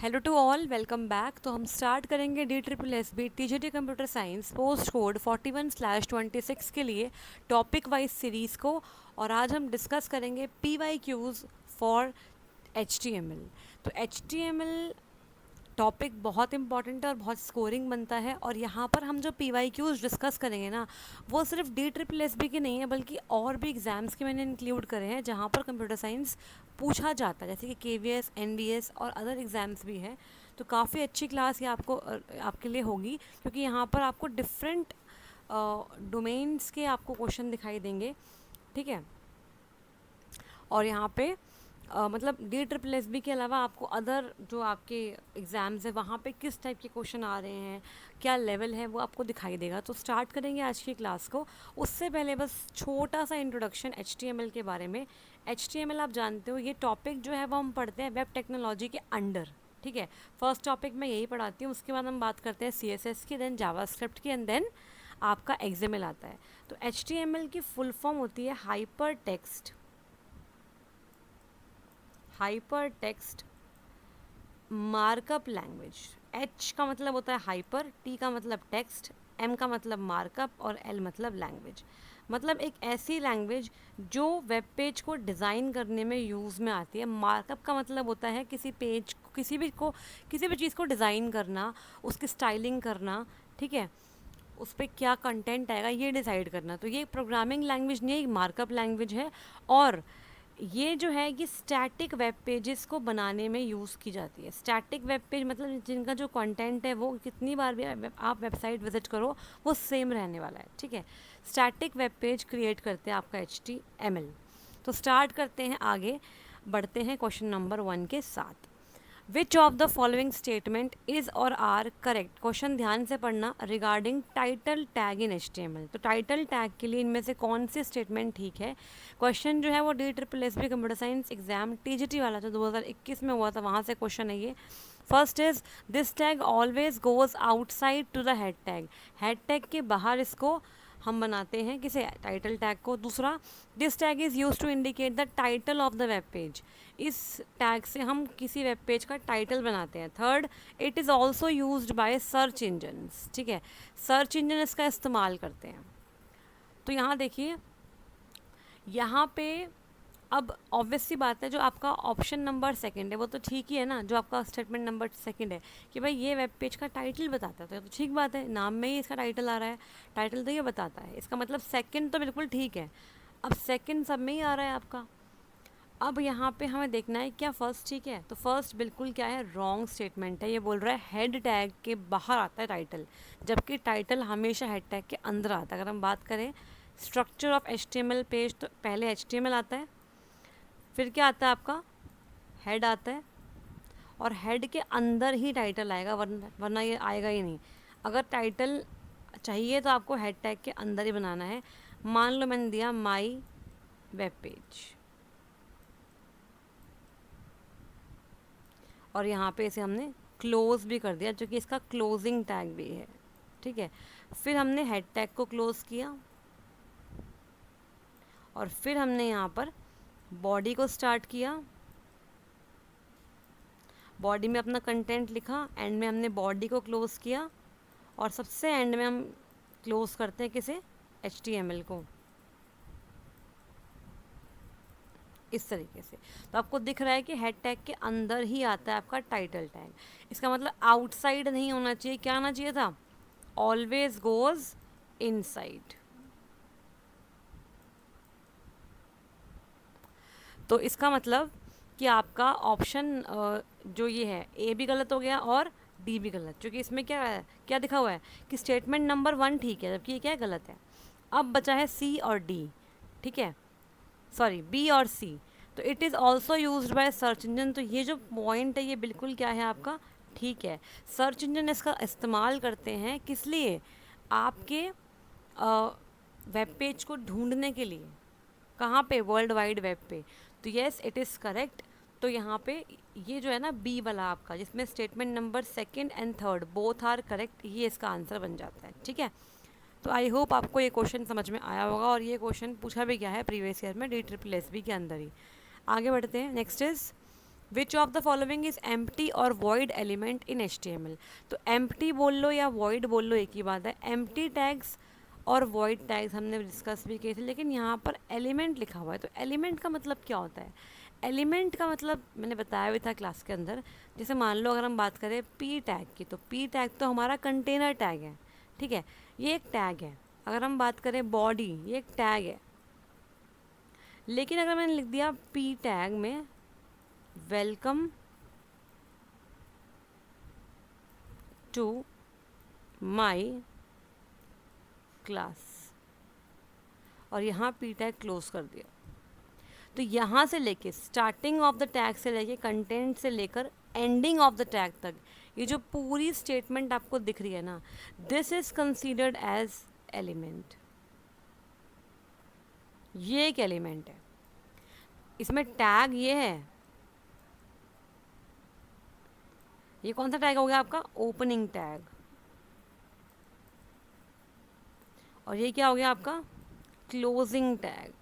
Hello to all, welcome back. तो हम start करेंगे DSSB TGT computer science post code 41/26 के लिए टॉपिक वाइज सीरीज़ को। और आज हम डिस्कस करेंगे PYQs फॉर HTML। तो HTML टॉपिक बहुत इंपॉर्टेंट है और बहुत स्कोरिंग बनता है। और यहाँ पर हम जो PYQs डिस्कस करेंगे ना, वो सिर्फ DSSB के नहीं है बल्कि और भी एग्ज़ाम्स के मैंने इंक्लूड करे हैं जहाँ पर कंप्यूटर साइंस पूछा जाता है, जैसे कि KVS, NVS और अदर एग्ज़ाम्स भी है। तो काफ़ी अच्छी क्लास ये आपके लिए होगी, क्योंकि यहाँ पर आपको डिफरेंट डोमेन्स के आपको क्वेश्चन दिखाई देंगे, ठीक है। और यहाँ पे मतलब DSSB के अलावा आपको अदर जो आपके एग्ज़ाम्स है वहाँ पे किस टाइप के क्वेश्चन आ रहे हैं, क्या लेवल है, वो आपको दिखाई देगा। तो स्टार्ट करेंगे आज की क्लास को। उससे पहले बस छोटा सा इंट्रोडक्शन HTML के बारे में। HTML आप जानते हो, ये टॉपिक जो है वो हम पढ़ते हैं वेब टेक्नोलॉजी के अंडर, ठीक है। फर्स्ट टॉपिक मैं यही पढ़ाती हूँ, उसके बाद हम बात करते हैं CSS की, देन जावास्क्रिप्ट की, एंड देन आपका XML आता है। तो HTML की फुल फॉर्म होती है hyper text markup language. H का मतलब होता है हाइपर, T का मतलब टेक्स्ट, M का मतलब मार्कअप और L मतलब लैंग्वेज। मतलब एक ऐसी लैंग्वेज जो वेब पेज को डिज़ाइन करने में यूज़ में आती है। मार्कअप का मतलब होता है किसी पेज को, किसी भी चीज़ को डिज़ाइन करना, उसकी स्टाइलिंग करना, ठीक है, उस पर क्या कंटेंट आएगा ये डिसाइड करना। तो ये प्रोग्रामिंग लैंग्वेज नहीं, एक मार्कअप लैंग्वेज है। और ये जो है ये स्टैटिक वेब पेजेस को बनाने में यूज़ की जाती है। स्टैटिक वेब पेज मतलब जिनका जो कंटेंट है वो कितनी बार भी आप वेबसाइट विजिट करो वो सेम रहने वाला है, ठीक है। स्टैटिक वेब पेज क्रिएट करते हैं आपका HTML। तो स्टार्ट करते हैं, आगे बढ़ते हैं क्वेश्चन नंबर 1 के साथ। विच of the following statement is और आर करेक्ट। क्वेश्चन ध्यान से पढ़ना regarding title tag in HTML। तो टाइटल टैग के लिए इनमें से कौन सी स्टेटमेंट ठीक है। क्वेश्चन जो है वो DSSB computer science exam TGT वाला जो 2021 में हुआ था, वहाँ से क्वेश्चन है ये। First is this tag always goes outside to the head tag. Head tag के बाहर इसको हम बनाते हैं, किसे, टाइटल टैग को। दूसरा, this tag is use to indicate the title of the web page. इस टैग से हम किसी वेब पेज का टाइटल बनाते हैं। Third, it is also use by search engines, ठीक है, सर्च इंजन इसका इस्तेमाल करते हैं। तो यहाँ देखिए, यहाँ पे अब ऑब्वियस सी बात है, जो आपका ऑप्शन नंबर सेकंड है वो तो ठीक ही है ना, जो आपका स्टेटमेंट नंबर सेकंड है कि भाई ये वेब पेज का टाइटल बताता है, तो ठीक बात है, नाम में ही इसका टाइटल आ रहा है, टाइटल तो ये बताता है, इसका मतलब सेकंड तो बिल्कुल ठीक है। अब सेकंड सब में ही आ रहा है आपका। अब यहाँ पे हमें देखना है क्या फर्स्ट ठीक है। तो फर्स्ट बिल्कुल क्या है, रॉन्ग स्टेटमेंट है। ये बोल रहा है हेड टैग के बाहर आता है टाइटल, जबकि टाइटल हमेशा हेड टैग के अंदर आता है। अगर हम बात करें स्ट्रक्चर ऑफ HTML पेज, तो पहले HTML आता है, फिर क्या आता है आपका, हेड आता है, और हेड के अंदर ही टाइटल आएगा, वरना ये आएगा ही नहीं। अगर टाइटल चाहिए तो आपको हेड टैग के अंदर ही बनाना है। मान लो मैंने दिया माई वेब पेज, और यहाँ पे इसे हमने क्लोज भी कर दिया, जो कि इसका क्लोजिंग टैग भी है, ठीक है। फिर हमने हेड टैग को क्लोज किया, और फिर हमने यहाँ पर बॉडी को स्टार्ट किया, बॉडी में अपना कंटेंट लिखा, एंड में हमने बॉडी को क्लोज किया, और सबसे एंड में हम क्लोज करते हैं किसे, HTML को, इस तरीके से। तो आपको दिख रहा है कि हेड टैग के अंदर ही आता है आपका टाइटल टैग। इसका मतलब आउटसाइड नहीं होना चाहिए, क्या आना चाहिए था, ऑलवेज गोज इनसाइड। तो इसका मतलब कि आपका ऑप्शन जो ये है A भी गलत हो गया और D भी गलत, क्योंकि इसमें क्या है, क्या दिखा हुआ है कि स्टेटमेंट नंबर 1 ठीक है, जबकि ये क्या है, गलत है। अब बचा है C और D, ठीक है, सॉरी B और C। तो it is also use by search engine. तो ये जो पॉइंट है ये बिल्कुल क्या है आपका, ठीक है। सर्च इंजन इसका इस्तेमाल करते हैं किस लिए, आपके वेब पेज को ढूंढने के लिए। कहाँ पे, वर्ल्ड वाइड वेब पे। तो येस, इट इज़ करेक्ट। तो यहाँ पे ये जो है ना बी वाला आपका, जिसमें statement number second and third both are correct, ये इसका आंसर बन जाता है, ठीक है। तो आई होप आपको ये क्वेश्चन समझ में आया होगा, और ये क्वेश्चन पूछा भी गया है प्रीवियस ईयर में DSSB के अंदर ही। आगे बढ़ते हैं, next is which of the following is empty और वॉइड एलिमेंट इन HTML। तो एम्प्टी बोल लो या वॉइड बोल लो, एक ही बात है। एम्प्टी टैग्स और वॉइड टैग्स हमने डिस्कस भी किए थे, लेकिन यहाँ पर एलिमेंट लिखा हुआ है, तो एलिमेंट का मतलब क्या होता है? एलिमेंट का मतलब मैंने बताया भी था क्लास के अंदर। जैसे मान लो अगर हम बात करें पी टैग की, तो पी टैग तो हमारा कंटेनर टैग है, ठीक है, ये एक टैग है। अगर हम बात करें बॉडी, ये एक टैग है। लेकिन अगर मैंने लिख दिया पी टैग में वेलकम टू माई क्लास, और यहाँ पी टैग क्लोज कर दिया, तो यहाँ से लेके स्टार्टिंग ऑफ द टैग से लेके कंटेंट से लेकर एंडिंग ऑफ द टैग तक ये जो पूरी स्टेटमेंट आपको दिख रही है ना, this is considered as element. ये एक एलिमेंट है। इसमें टैग ये है, ये कौन सा टैग हो गया आपका? Opening tag. और ये क्या हो गया आपका? Closing tag.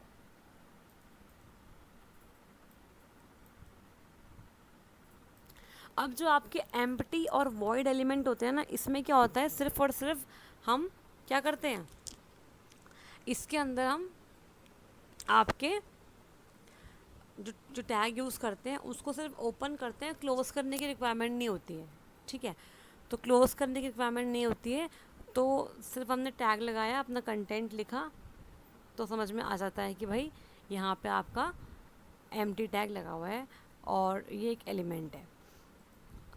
अब जो आपके एम्प्टी और वॉइड एलिमेंट होते हैं ना, इसमें क्या होता है, सिर्फ और सिर्फ हम क्या करते हैं, इसके अंदर हम आपके जो टैग यूज़ करते हैं उसको सिर्फ ओपन करते हैं, क्लोज करने की रिक्वायरमेंट नहीं होती है, ठीक है। तो क्लोज करने की रिक्वायरमेंट नहीं होती है, तो सिर्फ हमने टैग लगाया, अपना कंटेंट लिखा, तो समझ में आ जाता है कि भाई यहाँ पे आपका एम्प्टी टैग लगा हुआ है और ये एक एलिमेंट है।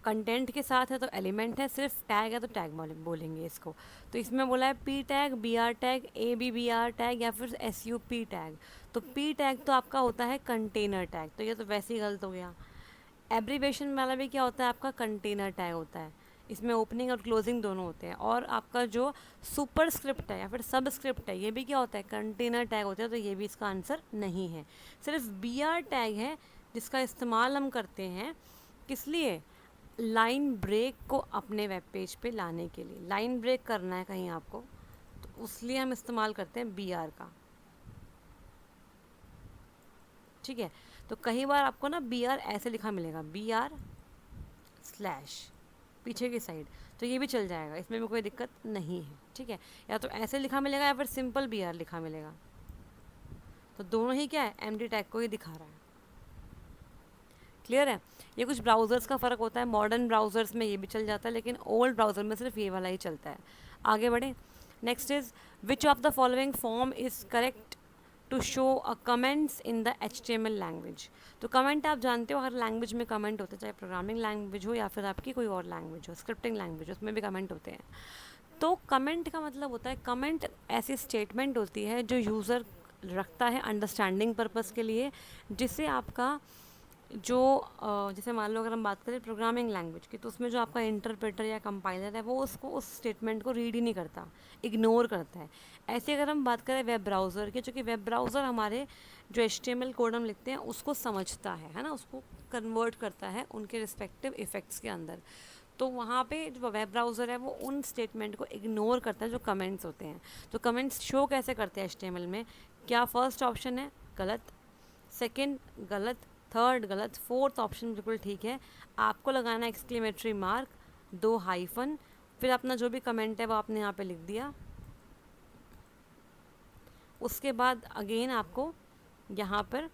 कंटेंट के साथ है तो एलिमेंट है, सिर्फ टैग है तो टैग बोलेंगे इसको। तो इसमें बोला है P tag, B R tag, A B B R tag या फिर एस यू पी टैग। तो पी टैग तो आपका होता है कंटेनर टैग, तो ये तो वैसे ही गलत हो गया। एब्रीवेशन वाला भी क्या होता है आपका? कंटेनर टैग होता है। इसमें ओपनिंग और क्लोजिंग दोनों होते हैं। और आपका जो सुपर स्क्रिप्ट है या फिर सब स्क्रिप्ट है, ये भी क्या होता है? कंटेनर टैग होता है, तो ये भी इसका आंसर नहीं है। सिर्फ बी आर टैग है जिसका इस्तेमाल हम करते हैं, किस लिए? लाइन ब्रेक को अपने वेब पेज पे लाने के लिए। लाइन ब्रेक करना है कहीं आपको, तो उसलिए हम इस्तेमाल करते हैं बी आर का, ठीक है। तो कई बार आपको ना बी आर ऐसे लिखा मिलेगा, बी आर स्लैश पीछे की साइड, तो ये भी चल जाएगा, इसमें भी कोई दिक्कत नहीं है, ठीक है। या तो ऐसे लिखा मिलेगा या फिर सिंपल बी आर लिखा मिलेगा, तो दोनों ही क्या है? एम्प्टी टैग को ही दिखा रहा है। क्लियर है? ये कुछ ब्राउज़र्स का फ़र्क होता है। मॉडर्न ब्राउज़र्स में ये भी चल जाता है, लेकिन ओल्ड ब्राउज़र में सिर्फ ये वाला ही चलता है। आगे बढ़े। Next is which of the following form is correct to show a comments in the HTML language. तो कमेंट आप जानते हो, हर लैंग्वेज में कमेंट होते हैं, चाहे प्रोग्रामिंग लैंग्वेज हो या फिर आपकी कोई और लैंग्वेज हो, स्क्रिप्टिंग लैंग्वेज, उसमें भी कमेंट होते हैं। तो कमेंट का मतलब होता है, कमेंट ऐसी स्टेटमेंट होती है जो यूज़र रखता है अंडरस्टैंडिंग पर्पज़ के लिए, जिससे आपका जो जैसे मान लो अगर हम बात करें प्रोग्रामिंग लैंग्वेज की, तो उसमें जो आपका इंटरप्रेटर या कंपाइलर है वो उसको उस स्टेटमेंट को रीड ही नहीं करता, इग्नोर करता है। ऐसे अगर हम बात करें वेब ब्राउज़र की, चूँकि वेब ब्राउज़र हमारे जो HTML कोड हम लिखते हैं उसको समझता है ना, उसको कन्वर्ट करता है उनके रिस्पेक्टिव इफ़ेक्ट्स के अंदर। तो वहाँ पे जो वेब ब्राउज़र है वो उन स्टेटमेंट को इग्नोर करता है जो कमेंट्स होते हैं। तो कमेंट्स शो कैसे करते हैं HTML में? क्या फर्स्ट ऑप्शन है गलत, सेकंड गलत, थर्ड गलत, फोर्थ ऑप्शन बिल्कुल ठीक है। आपको लगाना है एक्सक्लेमेटरी मार्क, 2 हाइफन, फिर अपना जो भी कमेंट है वो आपने यहाँ पे लिख दिया। उसके बाद अगेन आपको यहाँ पर,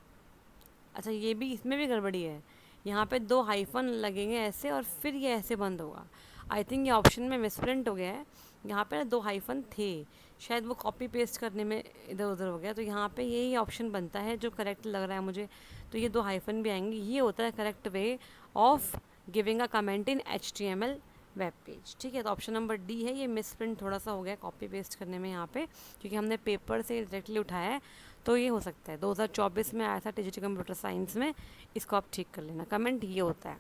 अच्छा ये भी, इसमें भी गड़बड़ी है, यहाँ पे 2 हाइफन लगेंगे ऐसे और फिर ये ऐसे बंद होगा। आई थिंक ये ऑप्शन में मिसप्रिंट हो गया है, यहाँ पे 2 हाइफन थे, शायद वो कॉपी पेस्ट करने में इधर उधर हो गया, तो यहाँ पे यही ऑप्शन बनता है जो करेक्ट लग रहा है मुझे। तो ये 2 हाइफन भी आएंगे, ये होता है correct way of giving a comment in HTML web page, ठीक है। तो ऑप्शन नंबर डी है, ये मिसप्रिंट थोड़ा सा हो गया कॉपी पेस्ट करने में यहाँ पे, क्योंकि हमने पेपर से डायरेक्टली उठाया है, तो ये हो सकता है 2024 में आया था डिजिटल कंप्यूटर साइंस में, इसको आप ठीक कर लेना। कमेंट ये होता है,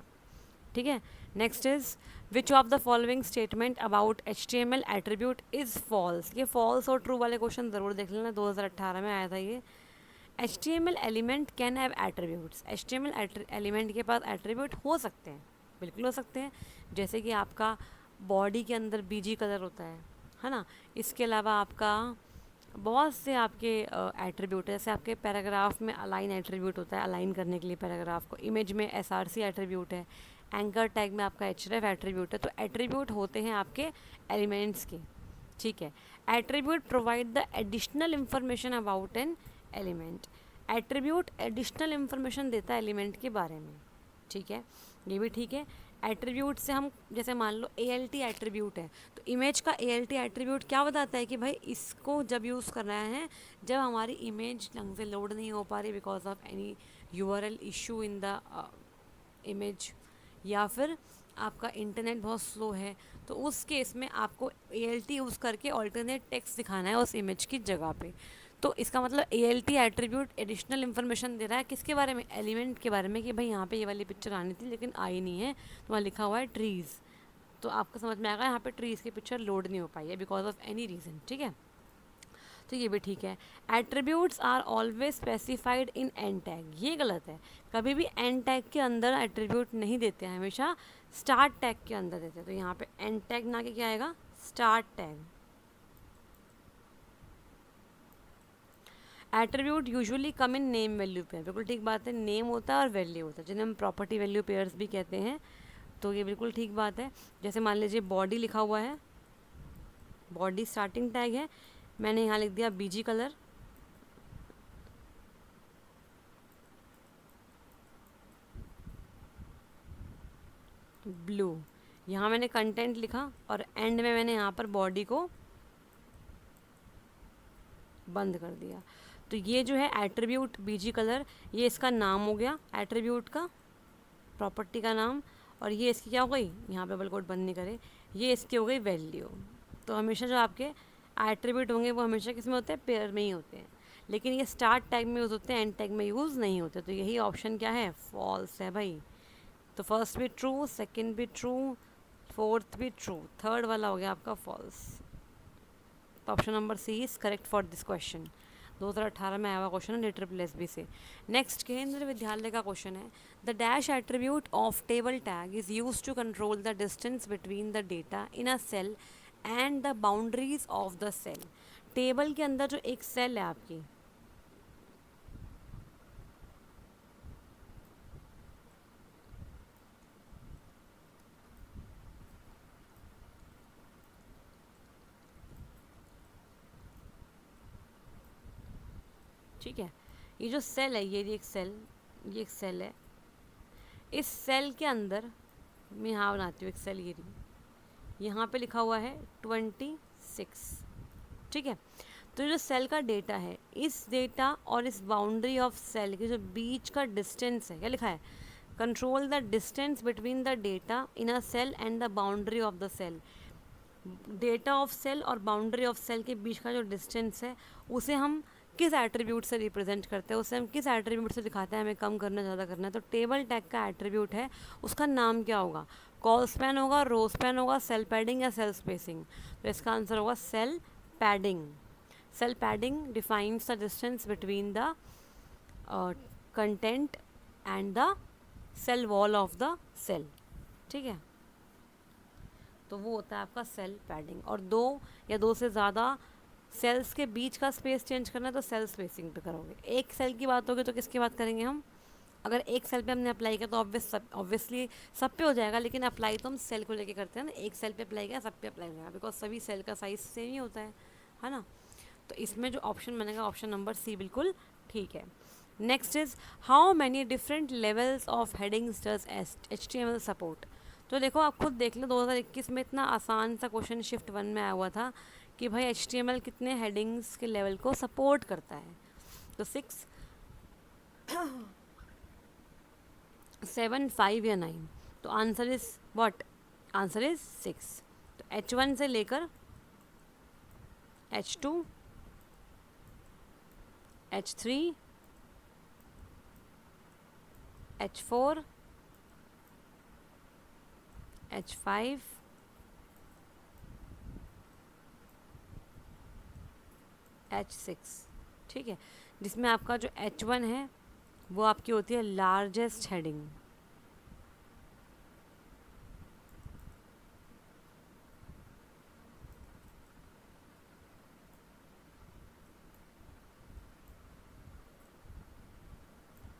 ठीक है। Next is which of the following statement about HTML attribute is false. ये फॉल्स और ट्रू वाले क्वेश्चन ज़रूर देख लेना, 2018 में आया था ये। HTML element can have attributes. HTML element के पास एट्रीब्यूट हो सकते हैं, बिल्कुल हो सकते हैं। जैसे कि आपका बॉडी के अंदर BG कलर होता है ना। इसके अलावा आपका बहुत से आपके एट्रीब्यूट है, जैसे आपके पैराग्राफ में अलाइन एट्रीब्यूट होता है, अलाइन करने के लिए पैराग्राफ को। इमेज में एसआरसी एट्रीब्यूट है, एंकर टैग में आपका एचरेफ एट्रीब्यूट है। तो एट्रीब्यूट होते हैं आपके एलिमेंट्स के, ठीक है। Attribute provide the additional information about an element. Attribute additional information देता है एलिमेंट के बारे में, ठीक है, ये भी ठीक है। एट्रीब्यूट से हम, जैसे मान लो ALT एट्रीब्यूट है, तो इमेज का ALT एट्रीब्यूट क्या बताता है कि भाई इसको जब यूज़ कर रहे हैं जब हमारी इमेज ढंग से लोड नहीं हो पा रही because of any URL issue in the image, या फिर आपका इंटरनेट बहुत स्लो है, तो उस केस में आपको ALT यूज़ करके ऑल्टरनेट टेक्स्ट दिखाना है उस इमेज की जगह पे। तो इसका मतलब ALT एट्रीब्यूट एडिशनल इन्फॉर्मेशन दे रहा है किसके बारे में, एलिमेंट के बारे में, कि भाई यहाँ पे ये वाली पिक्चर आनी थी लेकिन आई नहीं है, तो वहाँ लिखा हुआ है ट्रीज़, तो आपको समझ में आएगा यहाँ पे ट्रीज़ की पिक्चर लोड नहीं हो पाई है बिकॉज ऑफ एनी रीज़न, ठीक है। तो ये भी ठीक है। Attributes are always specified in end tag, ये गलत है, कभी भी एंड टैग के अंदर एट्रीब्यूट नहीं देते हैं, हमेशा स्टार्ट टैग के अंदर देते हैं। तो यहाँ पे एंड टैग ना के क्या आएगा, start tag. Attribute usually come in name value pair, बिल्कुल ठीक बात है, नेम होता है और वैल्यू होता है जिन्हें हम प्रॉपर्टी वैल्यू पेयर्स भी कहते हैं, तो ये बिल्कुल ठीक बात है। जैसे मान लीजिए बॉडी लिखा हुआ है, बॉडी स्टार्टिंग टैग है, मैंने यहाँ लिख दिया BG कलर, ब्लू, यहाँ मैंने कंटेंट लिखा और एंड में मैंने यहाँ पर बॉडी को बंद कर दिया। तो ये जो है एट्रीब्यूट BG कलर, ये इसका नाम हो गया एट्रीब्यूट का, प्रॉपर्टी का नाम, और ये इसकी क्या हो गई, यहाँ पे डबल कोट बंद नहीं करे, ये इसकी हो गई वैल्यू। तो हमेशा जो आपके एट्रीब्यूट होंगे वो हमेशा किस में होते हैं, पेयर में ही होते हैं, लेकिन ये स्टार्ट टैग में यूज़ होते हैं, एंड टैग में यूज़ नहीं होते। तो यही ऑप्शन क्या है, फॉल्स है भाई। तो फर्स्ट भी ट्रू, सेकंड भी ट्रू, फोर्थ भी ट्रू, थर्ड वाला हो गया आपका फॉल्स। तो option number C is correct for this question. 2018 में आया हुआ क्वेश्चन है DSSB से। नेक्स्ट केंद्रीय विद्यालय का क्वेश्चन है, the dash attribute of table tag is use to control the distance between the data in a cell and the boundaries of the cell. Table के अंदर जो एक सेल है आपकी, ठीक है, ये जो सेल है, ये एक सेल, ये एक सेल है, इस सेल के अंदर मैं यहाँ बनाती हूँ एक सेल, ये रही, यहाँ पे लिखा हुआ है 26, ठीक है। तो जो सेल का डेटा है, इस डेटा और इस बाउंड्री ऑफ सेल के जो बीच का डिस्टेंस है, क्या लिखा है, control the distance between the data in a cell and the boundary of the cell. Data of cell और बाउंड्री ऑफ सेल के बीच का जो डिस्टेंस है उसे हम किस एट्रीब्यूट से रिप्रेजेंट करते हैं, उसे हम किस एट्रीब्यूट से दिखाते हैं, हमें कम करना ज़्यादा करना है। तो टेबल टैग का एट्रीब्यूट है, उसका नाम क्या होगा, कॉल स्पैन होगा, रो स्पैन होगा, सेल पैडिंग या सेल स्पेसिंग। तो इसका आंसर होगा cell padding. Cell padding defines the distance between the content and the cell wall of the cell, ठीक है। तो वो होता है आपका सेल पैडिंग। और दो या दो से ज़्यादा सेल्स के बीच का स्पेस चेंज करना है तो सेल स्पेसिंग पे करोगे। एक सेल की बात होगी तो किसकी बात करेंगे हम, अगर एक सेल पे हमने अप्लाई किया तो ऑब्वियसली सब पे हो जाएगा, लेकिन अप्लाई तो हम सेल को लेके करते हैं ना, एक सेल पे अप्लाई किया सब पे अप्लाई हो जाएगा, बिकॉज सभी सेल का साइज सेम ही होता है ना। तो इसमें जो ऑप्शन बनेगा ऑप्शन नंबर C बिल्कुल ठीक है। Next is how many different levels of headings does HTML support. तो देखो आप खुद देख लो, 2021 में इतना आसान सा क्वेश्चन शिफ्ट 1 में आया हुआ था कि भाई HTML कितने हेडिंग्स के लेवल को सपोर्ट करता है। तो 6, 7, 5 या 9। तो answer is what, answer is 6। तो H1 से लेकर H2, H3, H4, H5, H6, ठीक है, जिसमें आपका जो H1 है वो आपकी होती है लार्जेस्ट हेडिंग।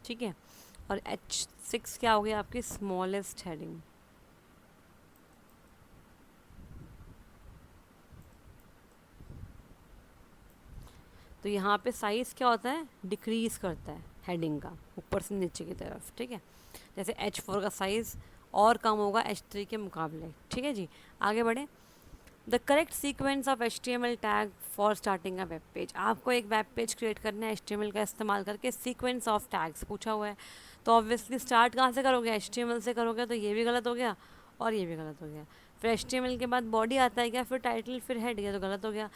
ठीक है। और H6 क्या हो गया आपकी स्मॉलेस्ट हेडिंग। तो यहाँ पे साइज़ क्या होता है, डिक्रीज़ करता है हेडिंग का ऊपर से नीचे की तरफ, ठीक है। जैसे H4 का साइज़ और कम होगा H3 के मुकाबले, ठीक है जी। आगे बढ़े। The correct sequence of HTML tag for starting a web page. आपको एक वेब पेज क्रिएट करना है HTML का इस्तेमाल करके, सीक्वेंस ऑफ टैग्स पूछा हुआ है। तो ऑब्वियसली स्टार्ट कहाँ से करोगे, HTML से करोगे, तो ये भी गलत हो गया और ये भी गलत हो गया। फिर HTML के बाद बॉडी आता है क्या, फिर टाइटल, फिर हेड, ये तो गलत हो गया।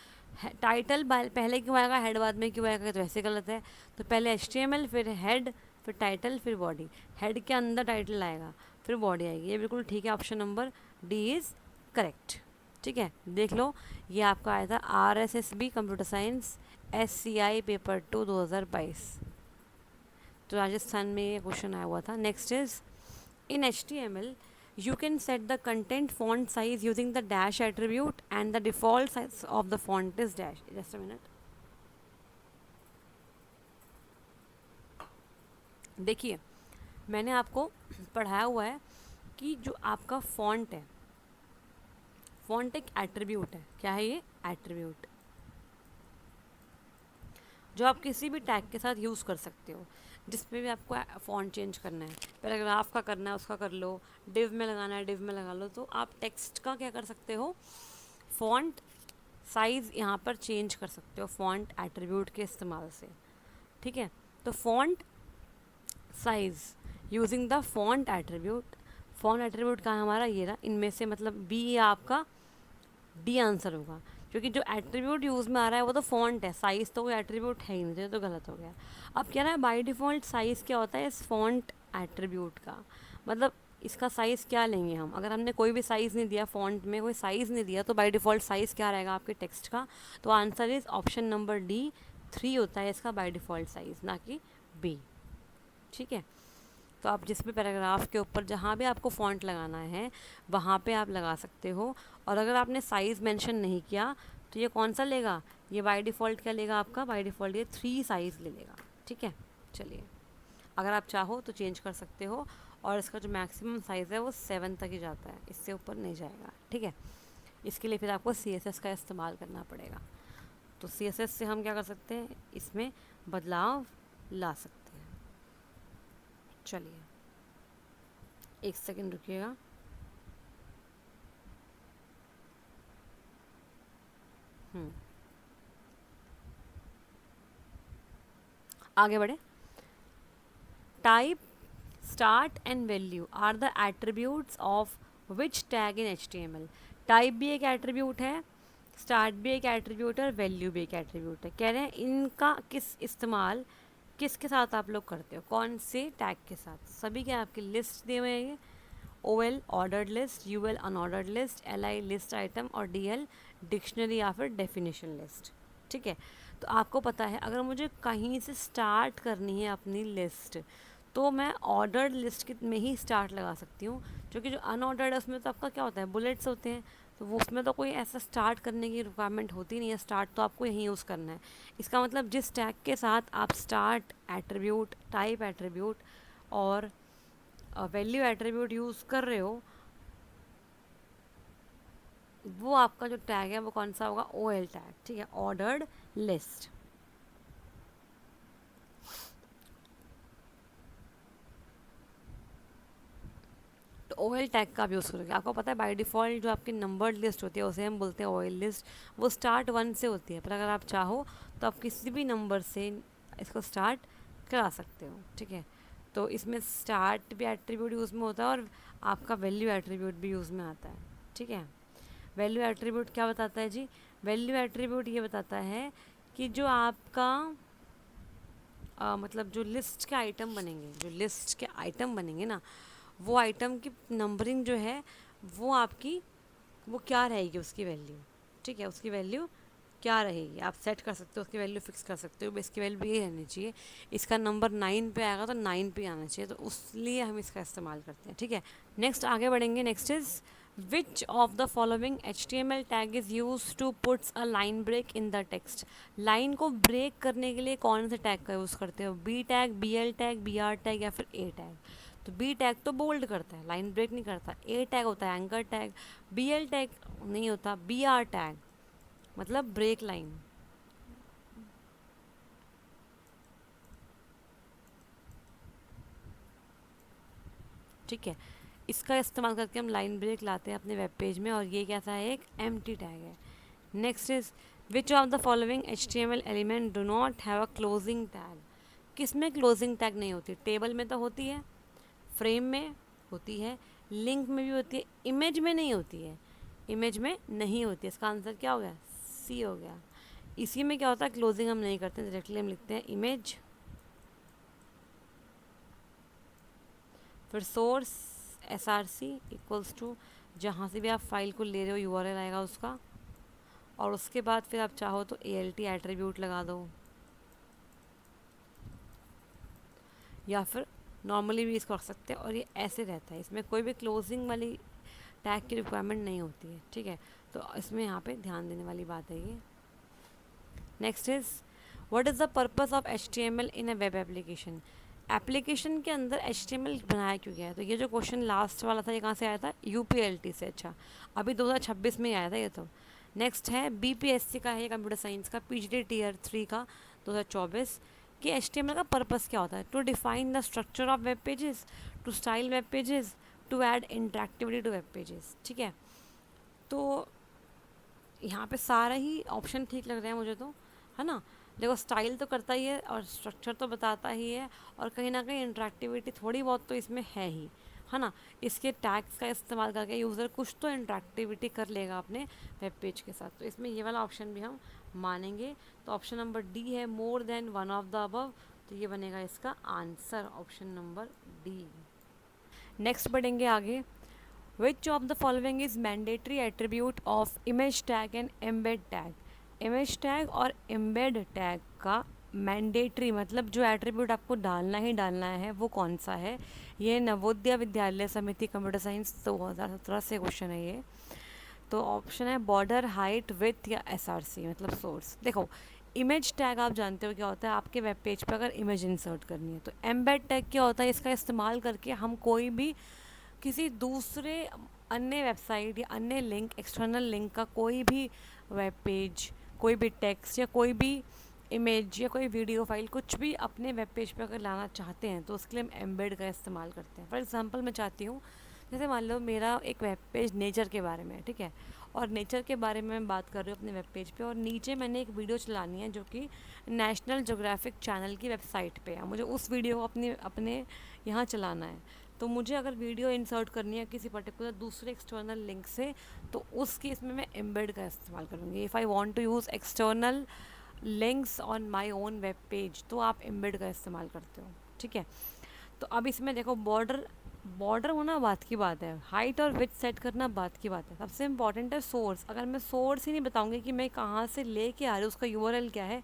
टाइटल पहले क्यों आएगा, हेड बाद में क्यों आएगा, तो ऐसे गलत है। तो पहले HTML, फिर हेड, फिर टाइटल, फिर बॉडी। हेड के अंदर टाइटल आएगा, फिर बॉडी आएगी, ये बिल्कुल ठीक है। Option number D is correct, ठीक है। देख लो, ये आपका आया था RSSB computer science SCI paper 2 2022, तो राजस्थान में ये क्वेश्चन आया हुआ था। Next is in HTML you can set the content font size using the dash attribute and the default size of the font is dash. Just a minute. देखिए, मैंने आपको पढ़ाया हुआ है कि जो आपका फॉन्ट है, फॉन्ट एक एट्रीब्यूट है। क्या है ये, एट्रीब्यूट, जो आप किसी भी टैग के साथ यूज़ कर सकते हो, जिसमें भी आपको फॉन्ट चेंज करना है, पैराग्राफ का करना है उसका कर लो, डिव में लगाना है डिव में लगा लो। तो आप टेक्स्ट का क्या कर सकते हो, फॉन्ट साइज़ यहाँ पर चेंज कर सकते हो फॉन्ट एट्रीब्यूट के इस्तेमाल से, ठीक है। तो font size using the font attribute, font attribute का हमारा ये रहा, इनमें से मतलब बी आपका डी आंसर होगा, क्योंकि जो एट्रीब्यूट यूज़ में आ रहा है वो तो फॉन्ट है, साइज़ तो कोई एट्रीब्यूट है ही नहीं, तो गलत हो गया। अब क्या है, बाय डिफ़ॉल्ट साइज़ क्या होता है इस फॉन्ट एट्रीब्यूट का, मतलब इसका साइज़ क्या लेंगे हम, अगर हमने कोई भी साइज़ नहीं दिया, फॉन्ट में कोई साइज़ नहीं दिया, तो बाय डिफ़ॉल्ट साइज़ क्या रहेगा आपके टेक्स्ट का, तो answer is option number D 3 होता है इसका बाय डिफ़ॉल्ट साइज़, ना कि बी, ठीक है। तो आप जिस भी पैराग्राफ के ऊपर जहाँ भी आपको फ़ॉन्ट लगाना है वहाँ पे आप लगा सकते हो। और अगर आपने साइज़ मेंशन नहीं किया तो ये कौन सा लेगा, ये बाय डिफ़ॉल्ट क्या लेगा आपका, बाय डिफ़ॉल्ट ये 3 साइज़ ले लेगा, ठीक है। चलिए, अगर आप चाहो तो चेंज कर सकते हो, और इसका जो मैक्सिमम साइज़ है वो 7 तक ही जाता है, इससे ऊपर नहीं जाएगा, ठीक है। इसके लिए फिर आपको CSS का इस्तेमाल करना पड़ेगा। तो CSS से हम क्या कर सकते हैं, इसमें बदलाव ला सकते हैं। चलिए, एक सेकंड रुकिएगा। आगे बढ़े। Type, start and value are the attributes of which tag in HTML। Type भी एक एट्रीब्यूट है, स्टार्ट भी एक एट्रीब्यूट है, और वैल्यू भी एक एट्रीब्यूट है। कह रहे हैं इनका किस इस्तेमाल किसके साथ आप लोग करते हो, कौन से टैग के साथ। सभी के आपकी लिस्ट दिए हुए हैं ये, OL ordered list, UL unordered list, LI list item, और DL डिक्शनरी या फिर डेफिनेशन लिस्ट, ठीक है। तो आपको पता है अगर मुझे कहीं से स्टार्ट करनी है अपनी लिस्ट, तो मैं ऑर्डर्ड लिस्ट में ही स्टार्ट लगा सकती हूँ, क्योंकि जो अनऑर्डर्ड है उसमें तो आपका क्या होता है, बुलेट्स होते हैं, तो वो उसमें तो कोई ऐसा स्टार्ट करने की रिक्वायरमेंट होती नहीं है, स्टार्ट तो आपको यहीं यूज़ करना है। इसका मतलब जिस टैग के साथ आप स्टार्ट एट्रीब्यूट, टाइप एट्रीब्यूट और वैल्यू एट्रीब्यूट यूज़ कर रहे हो, वो आपका जो टैग है वो कौन सा होगा, OL टैग, ठीक है, ऑर्डर्ड लिस्ट। तो OL टैग का आप यूज़ करोगे। आपको पता है बाय डिफ़ॉल्ट जो आपकी नंबर्ड लिस्ट होती है उसे हम बोलते हैं OL लिस्ट, वो स्टार्ट 1 से होती है, पर अगर आप चाहो तो आप किसी भी नंबर से इसको स्टार्ट करा सकते हो, ठीक है। तो इसमें स्टार्ट भी एट्रीब्यूट यूज़ में होता है और आपका वैल्यू एट्रीब्यूट भी यूज़ में आता है, ठीक है। वैल्यू एट्रीब्यूट क्या बताता है जी, वैल्यू एट्रीब्यूट ये बताता है कि जो आपका मतलब जो लिस्ट के आइटम बनेंगे, जो लिस्ट के आइटम बनेंगे ना, वो आइटम की नंबरिंग जो है वो आपकी वो क्या रहेगी, उसकी वैल्यू, ठीक है, उसकी वैल्यू क्या रहेगी आप सेट कर सकते हो, उसकी वैल्यू फिक्स कर सकते हो। इसकी वैल्यू ये रहनी चाहिए, इसका नंबर 9 पे आएगा तो 9 पे आना चाहिए, तो उसलिए हम इसका इस्तेमाल करते हैं, ठीक है। नेक्स्ट आगे बढ़ेंगे। Next is which of the following HTML tag is use to puts a line break in the text. Line को ब्रेक करने के लिए कौन से टैग का यूज़ करते हो? B tag, BL tag, BR tag या फिर A टैग। तो बी टैग तो बोल्ड करता है, लाइन ब्रेक नहीं करता। A टैग होता है एंकर टैग, BL टैग नहीं होता, BR टैग मतलब ब्रेक लाइन। ठीक है, इसका इस्तेमाल करके हम लाइन ब्रेक लाते हैं अपने वेब पेज में, और ये कैसा है? एक एम्प्टी टैग है। Next is which of the following HTML element do not have a closing tag. किस में क्लोजिंग टैग नहीं होती? टेबल में तो होती है, फ्रेम में होती है, लिंक में भी होती है, इमेज में नहीं होती है। इमेज में नहीं होती है, इसका आंसर क्या हो गया? C हो गया। इसी में क्या होता है? क्लोजिंग हम नहीं करते, डायरेक्टली हम लिखते हैं इमेज, फिर सोर्स SRC इक्वल्स टू जहाँ से भी आप फाइल को ले रहे हो URL आएगा उसका, और उसके बाद फिर आप चाहो तो ALT एट्रीब्यूट लगा दो, या फिर नॉर्मली भी इसको रख सकते हैं। और ये ऐसे रहता है, इसमें कोई भी क्लोजिंग वाली टैग की रिक्वायरमेंट नहीं होती है। ठीक है, तो इसमें यहाँ पे ध्यान देने वाली बात है ये। Next is what is the purpose of HTML in a web application. Application के अंदर HTML बनाया क्यों गया है? तो ये जो क्वेश्चन लास्ट वाला था, ये कहाँ से आया था? UPLT से। अच्छा, अभी 2026 में ही आया था ये तो। नेक्स्ट है BPSC का है, कंप्यूटर साइंस का, PGD Tier 3 का 2024 कि HTML का पर्पस क्या होता है? To define the structure of web pages, to style web pages, to add interactivity to web pages. ठीक है, तो यहाँ पे सारा ही ऑप्शन ठीक लग रहे हैं मुझे तो, है ना। देखो, स्टाइल तो करता ही है और स्ट्रक्चर तो बताता ही है, और कहीं ना कहीं इंटरेक्टिविटी थोड़ी बहुत तो इसमें है ही, है ना। इसके टैग्स का इस्तेमाल करके यूज़र कुछ तो इंटरेक्टिविटी कर लेगा अपने वेब पेज के साथ, तो इसमें ये वाला ऑप्शन भी हम मानेंगे। तो ऑप्शन नंबर D है, more than one of the above, तो ये बनेगा इसका answer, option number D। Next बढ़ेंगे आगे। Which of the following is mandatory attribute of image tag and embed tag? Image tag और एम्बेड टैग का mandatory मतलब जो एट्रीब्यूट आपको डालना ही डालना है वो कौन सा है? ये नवोदय विद्यालय समिति कंप्यूटर साइंस 2017 से क्वेश्चन है ये। तो ऑप्शन है बॉर्डर, हाइट, विथ या SRC मतलब सोर्स। देखो, इमेज टैग आप जानते हो क्या होता है? आपके वेब पेज पर अगर इमेज इंसर्ट करनी है, तो एम्बेड टैग क्या होता है? इसका इस्तेमाल करके हम कोई भी किसी दूसरे अन्य वेबसाइट या अन्य लिंक, एक्सटर्नल लिंक का कोई भी वेब पेज, कोई भी टेक्स्ट या कोई भी इमेज या कोई वीडियो फाइल कुछ भी अपने वेब पेज पे अगर लाना चाहते हैं तो उसके लिए हम एम्बेड का इस्तेमाल करते हैं। फॉर एग्जांपल मैं चाहती हूँ, जैसे मान लो मेरा एक वेब पेज नेचर के बारे में है, ठीक है, और नेचर के बारे में मैं बात कर रही हूँ अपने वेब पेज पे, और नीचे मैंने एक वीडियो चलानी है जो कि नेशनल ज्योग्राफिक चैनल की वेबसाइट पे है, मुझे उस वीडियो को अपने यहाँ चलाना है। तो मुझे अगर वीडियो इंसर्ट करनी है किसी पर्टिकुलर दूसरे एक्सटर्नल लिंक से, तो उस केस में मैं एम्बेड का इस्तेमाल करूँगी। If I want to use external links on my own web page, तो आप एम्बेड का इस्तेमाल करते हो। ठीक है, तो अब इसमें देखो, बॉर्डर होना बात की बात है, हाइट और विड्थ सेट करना बात की बात है, सबसे इंपॉर्टेंट है सोर्स। अगर मैं सोर्स ही नहीं बताऊंगी कि मैं कहाँ से लेके आ रही हूँ, उसका URL क्या है,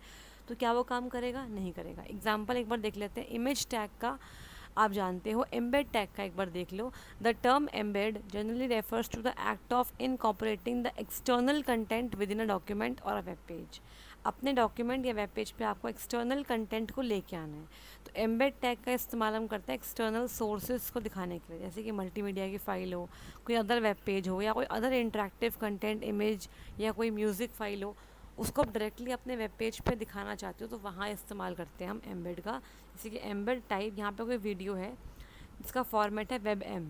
तो क्या वो काम करेगा? नहीं करेगा। एग्जाम्पल एक बार देख लेते हैं इमेज टैग का, आप जानते हो। एम्बेड टैग का एक बार देख लो। The term embed generally refers to the act of incorporating the external content within a document और अ वेब पेज। अपने डॉक्यूमेंट या वेब पेज पे आपको एक्सटर्नल कंटेंट को लेके आना है, तो एम्बेड टैग का इस्तेमाल हम करते हैं एक्सटर्नल सोर्सेज को दिखाने के लिए, जैसे कि मल्टीमीडिया की फ़ाइल हो, कोई अदर वेब पेज हो, या कोई अदर इंटरेक्टिव कंटेंट, इमेज या कोई म्यूज़िक फ़ाइल हो, उसको आप डायरेक्टली अपने वेब पेज पे दिखाना चाहते हो, तो वहाँ इस्तेमाल करते हैं हम एम्बेड का। जैसे कि एम्बेड टाइप, यहाँ पे कोई वीडियो है, इसका फॉर्मेट है WebM,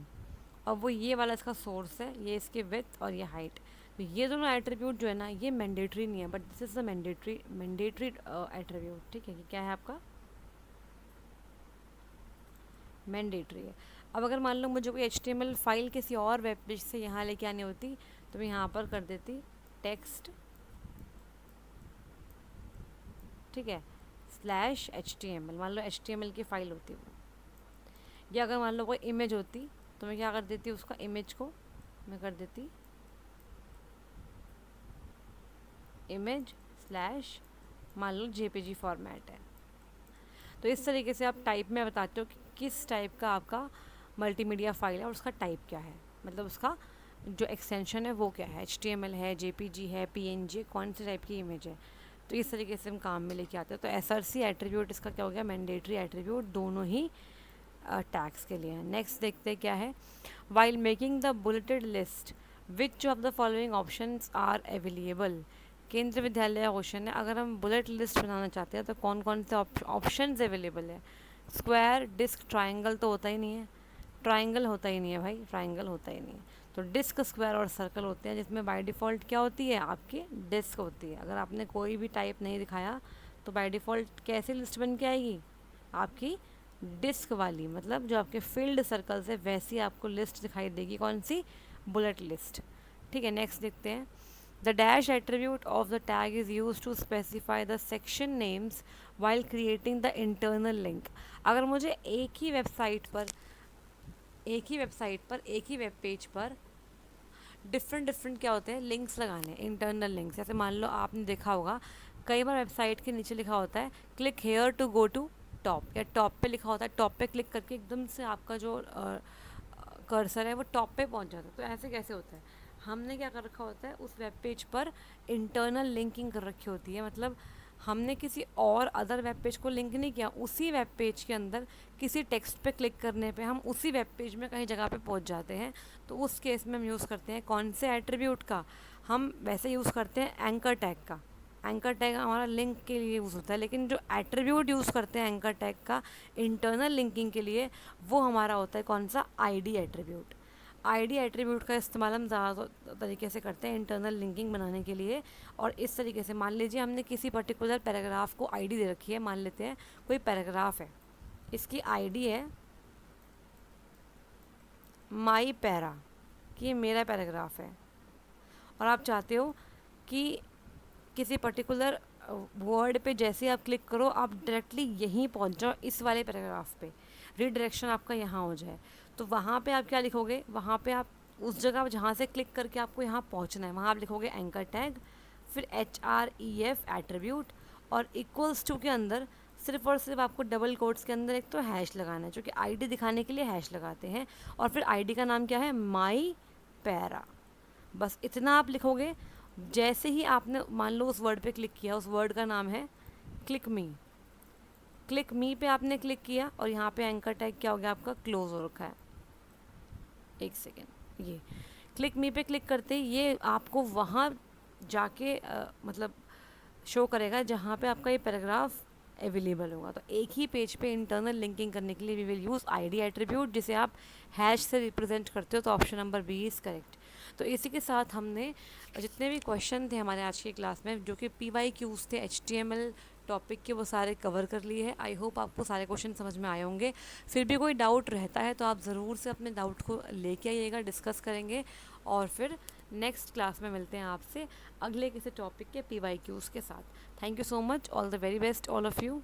और वो ये वाला इसका सोर्स है, ये इसकी विड्थ और ये हाइट। तो ये दोनों एट्रीब्यूट जो है ना, ये मैंडेटरी नहीं है, but this is the mandatory attribute. ठीक है, कि क्या है आपका? मैंडेटरी है। अब अगर मान लो मुझे कोई HTML फाइल किसी और वेब पेज से यहाँ लेके आनी होती, तो मैं यहाँ पर कर देती टेक्स्ट, ठीक है, /HTML। मान लो HTML की फ़ाइल होती वो, या अगर मान लो कोई इमेज होती, तो मैं क्या कर देती, उसका इमेज को मैं कर देती इमेज स्लैश, मान लो JPG फॉर्मेट है। तो इस तरीके से आप टाइप में बताते हो कि किस टाइप का आपका मल्टीमीडिया फाइल है और उसका टाइप क्या है, मतलब उसका जो एक्सटेंशन है वो क्या है, HTML है, JPG है, PNG, कौन सी टाइप की इमेज है। तो इस तरीके से हम काम में लेके आते हैं। तो SRC एट्रीब्यूट इसका क्या हो गया, मैंडेटरी एट्रीब्यूट दोनों ही टैग्स के लिए है। नेक्स्ट देखते हैं क्या है, while making the bulleted list which of the following options are available. Kendriya Vidyalaya का क्वेश्चन है, अगर हम बुलेट लिस्ट बनाना चाहते हैं तो कौन कौन से ऑप्शंस अवेलेबल है। स्क्वायर, डिस्क, ट्राइंगल तो होता ही नहीं है, ट्राइंगल होता ही नहीं है भाई, ट्राइंगल होता ही नहीं है। तो डिस्क, स्क्वायर और सर्कल होते हैं, जिसमें बाय डिफ़ॉल्ट क्या होती है आपकी डिस्क होती है। अगर आपने कोई भी टाइप नहीं दिखाया तो बाय डिफ़ॉल्ट कैसी लिस्ट बन के आएगी आपकी, डिस्क वाली, मतलब जो आपके फील्ड सर्कल्स है वैसी आपको लिस्ट दिखाई देगी, कौन सी, बुलेट लिस्ट। ठीक है, नेक्स्ट देखते हैं। The dash attribute of the tag is use to specify the section names while creating the internal link. अगर मुझे एक ही वेब पेज पर डिफरेंट क्या होते हैं, लिंक्स लगाने, इंटरनल लिंक्स। जैसे मान लो आपने देखा होगा कई बार वेबसाइट के नीचे लिखा होता है click here to go to top, या टॉप पे लिखा होता है, टॉप पे क्लिक करके एकदम से आपका जो कर्सर है वो टॉप पे पहुंच जाता है। तो ऐसे कैसे होता है, हमने क्या कर रखा होता है, उस वेब पेज पर इंटरनल लिंकिंग कर रखी होती है। मतलब हमने किसी और अदर वेब पेज को लिंक नहीं किया, उसी वेब पेज के अंदर किसी टेक्स्ट पे क्लिक करने पे हम उसी वेब पेज में कहीं जगह पे पहुंच जाते हैं। तो उस केस में हम यूज़ करते हैं कौन से एट्रीब्यूट का, हम वैसे यूज़ करते हैं एंकर टैग का। एंकर टैग हमारा लिंक के लिए यूज़ होता है, लेकिन जो एट्रीब्यूट यूज़ करते हैं एंकर टैग का इंटरनल लिंकिंग के लिए, वो हमारा होता है कौन सा, आईडी एट्रीब्यूट। आईडी एट्रीब्यूट का इस्तेमाल हम ज़्यादा तरीके से करते हैं इंटरनल लिंकिंग बनाने के लिए। और इस तरीके से मान लीजिए हमने किसी पर्टिकुलर पैराग्राफ को आईडी दे रखी है, मान लेते हैं कोई पैराग्राफ है, इसकी आईडी है माई पैरा, कि ये मेरा पैराग्राफ है, और आप चाहते हो कि किसी पर्टिकुलर वर्ड पे जैसे आप क्लिक करो आप डायरेक्टली यहीं पहुंच जाओ इस वाले पैराग्राफ पे, रीडायरेक्शन आपका यहाँ हो जाए। तो वहाँ पे आप क्या लिखोगे, वहाँ पे आप उस जगह जहाँ से क्लिक करके आपको यहाँ पहुँचना है, वहाँ आप लिखोगे एंकर टैग, फिर HREF एट्रीब्यूट, और इक्वल्स टू के अंदर सिर्फ और सिर्फ आपको डबल कोट्स के अंदर एक तो हैश लगाना है, जो कि आईडी दिखाने के लिए हैश लगाते हैं। और फिर आईडी का नाम क्या है, माई पैरा। बस इतना आप लिखोगे। जैसे ही आपने मान लो उस वर्ड पे क्लिक किया, उस वर्ड का नाम है क्लिक मी, क्लिक मी पे आपने क्लिक किया और यहाँ पे एंकर टैग क्या हो गया आपका, क्लोज हो रखा है। एक सेकेंड, ये क्लिक मी पे क्लिक करते ही ये आपको वहाँ जाके मतलब शो करेगा जहाँ पे आपका ये पैराग्राफ अवेलेबल होगा। तो एक ही पेज पे इंटरनल लिंकिंग करने के लिए we will use ID attribute, जिसे आप हैश से रिप्रेजेंट करते हो। तो option number B is correct. तो इसी के साथ हमने जितने भी क्वेश्चन थे हमारे आज की क्लास में, जो कि PYQs थे HTML टॉपिक के, वो सारे कवर कर लिए हैं। आई होप आपको सारे क्वेश्चन समझ में आए होंगे। फिर भी कोई डाउट रहता है तो आप ज़रूर से अपने डाउट को लेके आइएगा, डिस्कस करेंगे, और फिर नेक्स्ट क्लास में मिलते हैं आपसे अगले किसी टॉपिक के PYQs के साथ। Thank you so much, all the very best all of you.